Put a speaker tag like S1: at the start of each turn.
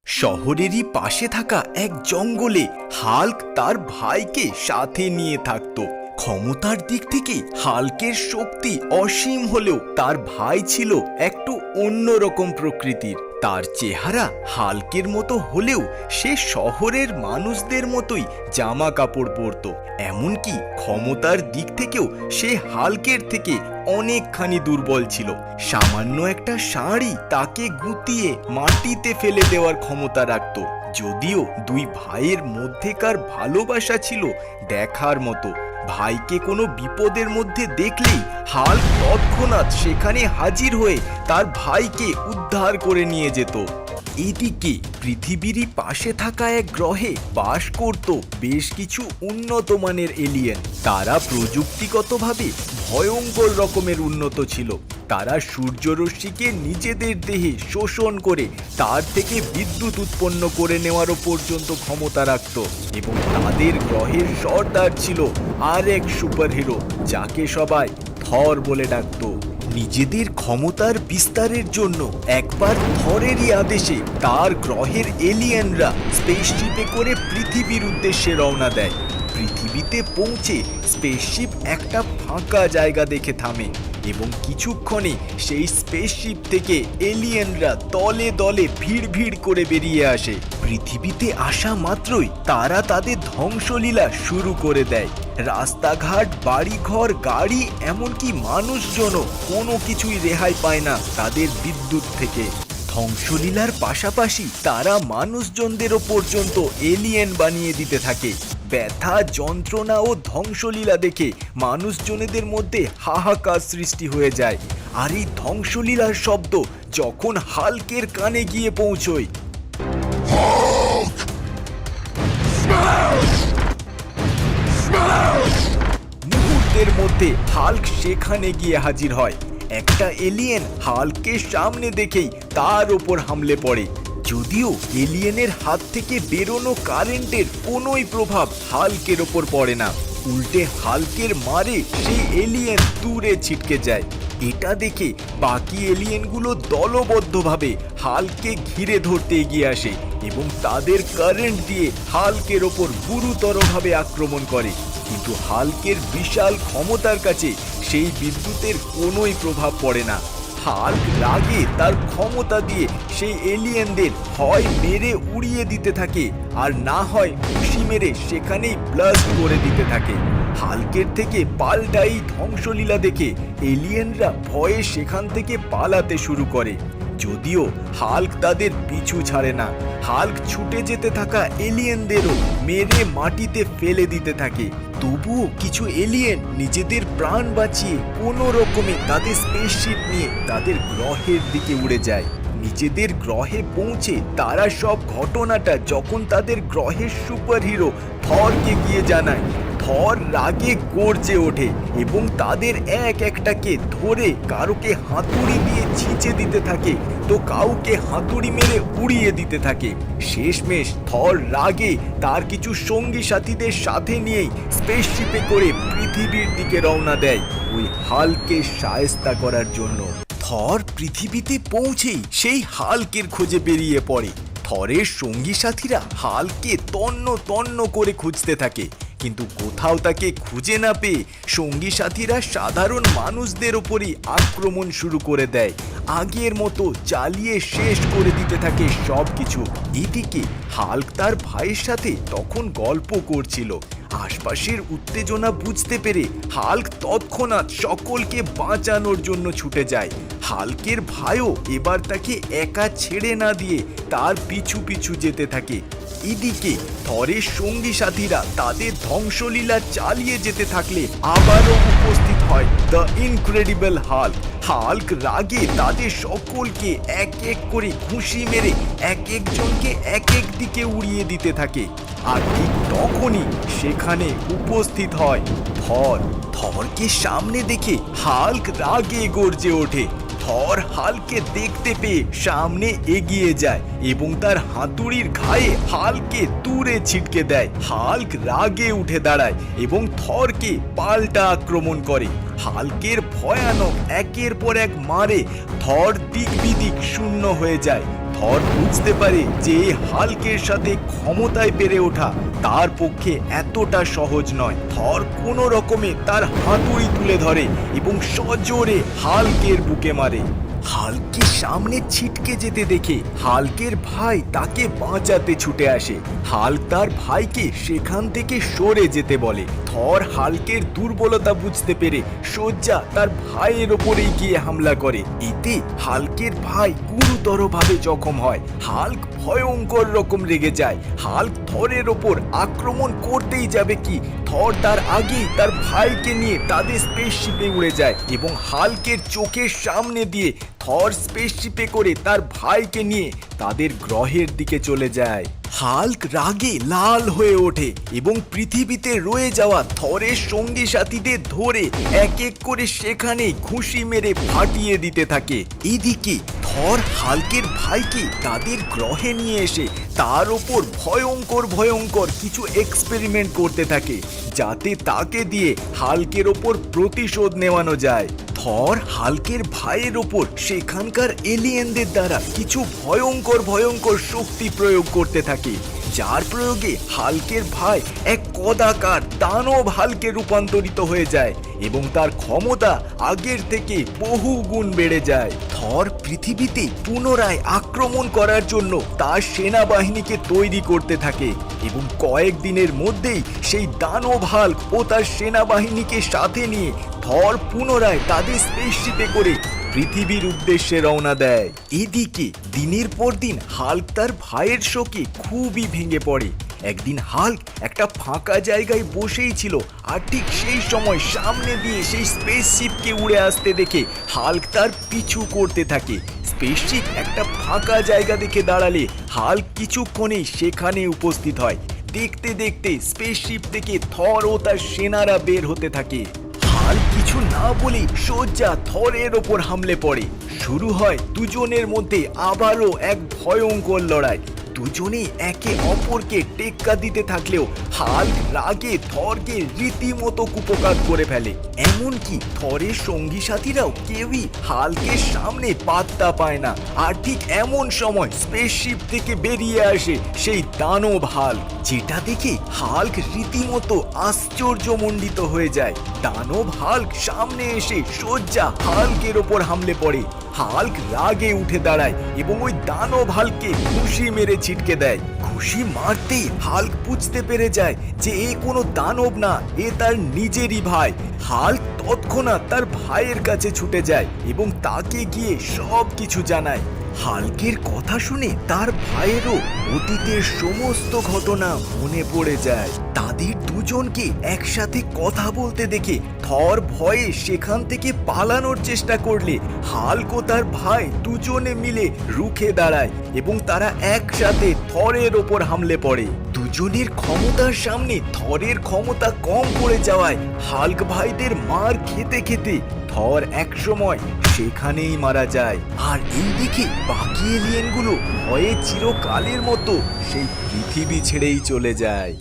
S1: শহরেরই পাশে থাকা এক জঙ্গলে হাল্ক তার ভাইকে সাথে নিয়ে থাকত। ক্ষমতার দিক থেকে হাল্কের শক্তি অসীম হলেও তার ভাই ছিল একটু অন্যরকম প্রকৃতির। তার চেহারা হাল্কের মতো হলেও সে শহরের মানুষদের মতোই জামা কাপড় পরত। এমনকি ক্ষমতার দিক থেকেও সে হাল্কের থেকে অনেকখানি দুর্বল ছিল। সামান্য একটা শাড়ি তাকে গুটিয়ে মাটিতে ফেলে দেওয়ার ক্ষমতা রাখত। যদিও দুই ভাইয়ের মধ্যেকার ভালোবাসা ছিল দেখার মতো। ভাইকে কোনো বিপদের মধ্যে দেখলেই হাল্ক তৎক্ষণাৎ সেখানে হাজির হয়ে তার ভাইকে উদ্ধার করে নিয়ে যেত। এদিকে পৃথিবীরই পাশে থাকা এক গ্রহে বাস করত বেশ কিছু উন্নত মানের এলিয়েন। তারা প্রযুক্তিগতভাবে ভয়ঙ্কর রকমের উন্নত ছিল। তারা সূর্যরশ্মিকে নিজেদের দেহে শোষণ করে তার থেকে বিদ্যুৎ উৎপন্ন করে নেওয়ারও পর্যন্ত ক্ষমতা রাখত। এবং তাদের গ্রহের সর্দার ছিল আর এক সুপারহিরো, যাকে সবাই থর বলে ডাকত। নিজেদের ক্ষমতার বিস্তারের জন্য একবার থরেরই আদেশে তার গ্রহের এলিয়েনরা স্পেসশিপে করে পৃথিবীর উদ্দেশ্যে রওনা দেয়। পৃথিবীতে পৌঁছে স্পেসশিপ একটা ফাঁকা জায়গা দেখে থামে এবং কিছুক্ষণে সেই স্পেসশিপ থেকে এলিয়েনরা দলে দলে ভিড় ভিড় করে বেরিয়ে আসে। পৃথিবীতে আসা মাত্রই তারা তাদের ধ্বংসলীলা শুরু করে দেয়। রাস্তাঘাট, বাড়িঘর, গাড়ি, এমনকি মানুষজনও কোনো কিছুই রেহাই পায় না তাদের বিদ্যুৎ থেকে। ধ্বংসলীলার পাশাপাশি তারা মানুষজনদেরও পর্যন্ত এলিয়েন বানিয়ে দিতে থাকে। ব্যথা, যন্ত্রণা ও ধ্বংসলীলা দেখে মানুষজনেদের মধ্যে হাহাকার সৃষ্টি হয়ে যায়। আর এই ধ্বংসলীলার শব্দ যখন হাল্কের কানে গিয়ে পৌঁছয়, মুহূর্তের মধ্যে হাল্ক সেখানে গিয়ে হাজির হয়। একটা এলিয়েন হাল্কের সামনে দেখেই তার ওপর হামলে পড়ে। যদিও এলিয়েনের হাত থেকে বেরোনো কারেন্টের কোনোই প্রভাব হাল্কের ওপর পড়ে না, উল্টে হাল্কের মারে সেই এলিয়েন দূরে ছিটকে যায়। এটা দেখে বাকি এলিয়েনগুলো দলবদ্ধভাবে হাল্ককে ঘিরে ধরতে এগিয়ে আসে এবং তাদের কারেন্ট দিয়ে হাল্কের ওপর গুরুতরভাবে আক্রমণ করে। কিন্তু হাল্কের বিশাল ক্ষমতার কাছে সেই বিদ্যুতের কোনোই প্রভাব পড়ে না। হাল্ক রাগে তার ক্ষমতা দিয়ে সেই এলিয়েনদের হয় মেরে উড়িয়ে দিতে থাকে, আর না হয় ঘুষি মেরে সেখানেই ব্লাস্ট করে দিতে থাকে। হাল্কের থেকে পাল্টাই ধ্বংসলীলা দেখে এলিয়েনরা ভয়ে সেখান থেকে পালাতে শুরু করে। যদিও হাল্ক তাদের পিছু ছাড়ে না, হাল্ক ছুটে যেতে থাকা এলিয়েনদেরও মেরে মাটিতে ফেলে দিতে থাকে। তবুও কিছু এলিয়েন নিজেদের প্রাণ বাঁচিয়ে কোনো রকমে তাদের স্পেসশিপ নিয়ে তাদের গ্রহের দিকে উড়ে যায়। নিজেদের গ্রহে পৌঁছে তারা সব ঘটনাটা যখন তাদের গ্রহের সুপারহিরো থরকে গিয়ে জানায়, থর রাগে গর্জে ওঠে এবং তাদের এক একটাকে ধরে কারোকে হাতুড়ি দিয়ে ছিঁচে দিতে থাকে, তো কাউকে হাতুড়ি মেরে উড়িয়ে দিতে থাকে। শেষমেশ থর রাগে তার কিছু সঙ্গী সাথীদের সাথে নিয়েই স্পেসশিপে করে পৃথিবীর দিকে রওনা দেয় ওই হাল্ককে শায়েস্তা করার জন্য। থর পৃথিবীতে পৌঁছেই সেই হাল্কের খোঁজে বেরিয়ে পড়ে। থরের সঙ্গী সাথীরা হাল্ককে তন্ন তন্ন করে খুঁজতে থাকে, কিন্তু কোথাও তাকে খুঁজে না পেয়ে সঙ্গী সাথীরা সাধারণ মানুষদের ওপরই আক্রমণ শুরু করে দেয়। আগের মতো জ্বালিয়ে শেষ করে দিতে থাকে সবকিছু। এদিকে হাল্ক তার ভাইয়ের সাথে তখন গল্প করছিল। আশপাশের উত্তেজনা বুঝতে পেরে হাল্ক তৎক্ষণাৎ সকলকে বাঁচানোর জন্য ছুটে যায়। হাল্কের ভাইও এবার তাকে একা ছেড়ে না দিয়ে তার পিছু পিছু যেতে থাকে। এদিকে থরের সঙ্গী সাথীরা তাদের ধ্বংসলীলা চালিয়ে যেতে থাকলে আবারও উপস্থিত হয় দ্য ইনক্রেডিবল হাল্ক। হাল্ক রাগে তাদের সকলকে এক এক করে ঘুষি মেরে এক একজনকে এক এক দিকে উড়িয়ে দিতে থাকে। আর ঠিক তখনই সেখানে উপস্থিত হয় থর। থরকে সামনে দেখে হাল্ক রাগে গর্জে ওঠে। থর হাল্ককে দেখতে পেয়ে সামনে এগিয়ে যায় এবং তার হাতুড়ির ঘায়ে হাল্ককে দূরে ছিটকে দেয়। হাল্ক রাগে উঠে দাঁড়ায় এবং থরকে পাল্টা আক্রমণ করে। হাল্কের ভয়ানক একের পর এক মারে থর দিক বিদিক শূন্য হয়ে যায়। থর বুঝতে পারে যে হাল্কের সাথে ক্ষমতায় পেরে ওঠা তার পক্ষে এতটা সহজ নয়। থর কোনো রকমে তার হাতুড়ি তুলে ধরে এবং সজোরে হাল্কের বুকে মারে। হাল্ককে সামনে ছিটকে যেতে দেখে হাল্কের ভাই তাকে বাঁচাতে ছুটে আসে। হাল্ক তার ভাইকে সেখান থেকে সরে যেতে বলে। থর হাল্কের দুর্বলতা বুঝতে পেরে সোজা তার ভাইয়ের ওপরেই গিয়ে হামলা করে। এতে হাল্কের ভাই গুরুতরভাবে জখম হয়। হাল্ক ভয়ঙ্কর রকম রেগে যায়। হাল্ক থরের ওপর আক্রমণ করতেই যাবে কি থর তার আগেই তার ভাইকে নিয়ে তাদের স্পেসশিপে উড়ে যায় এবং হাল্কের চোখের সামনে দিয়ে থর স্পেসশিপে করে তার ভাইকে নিয়ে তাদের গ্রহের দিকে চলে যায়। হাল্ক রাগে লাল হয়ে ওঠে এবং পৃথিবীতে রয়ে যাওয়া থরের সঙ্গী সাথীদের ধরে এক এক করে সেখানে ঘুষি মেরে ফাটিয়ে দিতে থাকে। এদিকে থর হাল্কের ভাইকে তাদের গ্রহে নিয়ে এসে তার ওপর ভয়ঙ্কর ভয়ঙ্কর কিছু এক্সপেরিমেন্ট করতে থাকে যাতে তাকে দিয়ে হাল্কের ওপর প্রতিশোধ নেওয়ানো যায়। থর হাল্কের ভাইয়ের ওপর সেখানকার এলিয়েনদের দ্বারা কিছু ভয়ঙ্কর ভয়ঙ্কর শক্তি প্রয়োগ করতে থাকে, যার প্রয়োগে হাল্কের ভাই এক কদাকার দানব হাল্কে রূপান্তরিত হয়ে যায় এবং তার ক্ষমতা আগের থেকে বহু গুণ বেড়ে যায়। থর পৃথিবীতে পুনরায় আক্রমণ করার জন্য তার সেনাবাহিনীকে তৈরি করতে থাকে এবং কয়েকদিনের মধ্যেই সেই দানব হাল্ক ও তার সেনাবাহিনীকে সাথে নিয়ে থর পুনরায় তাদের স্পেসশিপে করে পৃথিবীর উদ্দেশ্যে রওনা দেয়। এদিকে দিনের পর দিন হাল্ক তার ভাইয়ের শোকে খুবই ভেঙে পড়ে। একদিন হাল্ক একটা ফাঁকা জায়গায় বসেই ছিল আর ঠিক সেই সময় সামনে দিয়ে সেই স্পেসশিপকে উড়ে আসতে দেখে হাল্ক তার পিছু করতে থাকে। স্পেসশিপ একটা ফাঁকা জায়গা দেখে দাঁড়ালে হাল্ক কিছুক্ষণেই সেখানে উপস্থিত হয়। দেখতে দেখতে স্পেসশিপ থেকে থর ও তার সেনারা বের হতে থাকে। হাল্ক কিছু না বলে সোজা থরের ওপর হামলে পড়ে। শুরু হয় দুজনের মধ্যে আবারও এক ভয়ঙ্কর লড়াই। দুজনে একে অপরকে টেক্কা দিতে থাকলেও হাল্ক রাগে থরকে রীতিমতো কুপকাত করে ফেলে। এমনকি থরের সঙ্গী সাথীরাও কেউই হাল্কের সামনে পাত্তা পায় না। আর ঠিক এমন সময় স্পেসশিপ থেকে বেরিয়ে আসে সেই দানব হাল্ক, যেটা দেখে হাল্ক রীতিমতো আশ্চর্যমণ্ডিত হয়ে যায়। দানব হাল্ক সামনে এসে সোজা হাল্কের ওপর হামলে পড়ে। হাল্ক রাগে উঠে দাঁড়ায় এবং ওই দানব হাল্ককে ঘুষি মেরে ছিটকে দেয়। ঘুষি মারতেই হাল্ক বুঝতে পেরে যায় যে এ কোনো দানব না, এ তার নিজেরই ভাই। হাল্ক তৎক্ষণাৎ তার ভাইয়ের কাছে ছুটে যায় এবং তাকে গিয়ে সব কিছু জানায়। হাল্কের কথা শুনে তার ভাইয়েরও অতীতের সমস্ত ঘটনা মনে পড়ে যায়। তাদের দুজনকে একসাথে কথা বলতে দেখে থর ভয়ে সেখান থেকে পালানোর চেষ্টা করলে হাল্ক ও তার ভাই দুজনে মিলে রুখে দাঁড়ায় এবং তারা একসাথে থরের ওপর হামলে পড়ে। দুজনের ক্ষমতার সামনে থরের ক্ষমতা কম পড়ে যাওয়ায় হাল্ক ভাইদের মার খেতে খেতে থর একসময় সেখানেই মারা যায়। আর এইদিকে বাকি এলিয়েনগুলো ভয়ে চিরকালের মতো সেই পৃথিবী ছেড়েই চলে যায়।